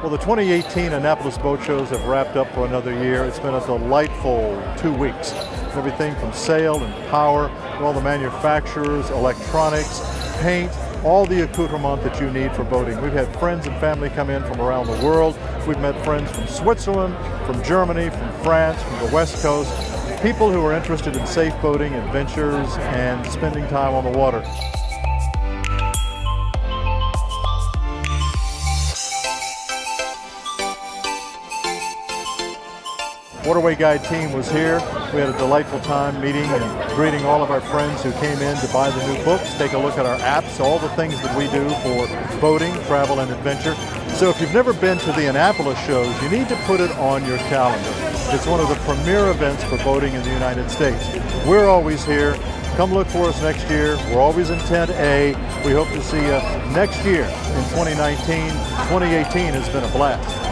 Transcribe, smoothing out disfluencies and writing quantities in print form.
Well, the 2018 Annapolis boat shows have wrapped up for another year. It's been a delightful 2 weeks. Everything from sail and power, all the manufacturers, electronics, paint, all the accoutrement that you need for boating. We've had friends and family come in from around the world. We've met friends from Switzerland, from Germany, from France, from the West Coast. People who are interested in safe boating, adventures, and spending time on the water. Waterway Guide team was here. We had a delightful time meeting and greeting all of our friends who came in to buy the new books, take a look at our apps, all the things that we do for boating, travel, and adventure. So if you've never been to the Annapolis shows, you need to put it on your calendar. It's one of the premier events for boating in the United States. We're always here. Come look for us next year. We're always in Tent A. We hope to see you next year in 2019. 2018 has been a blast.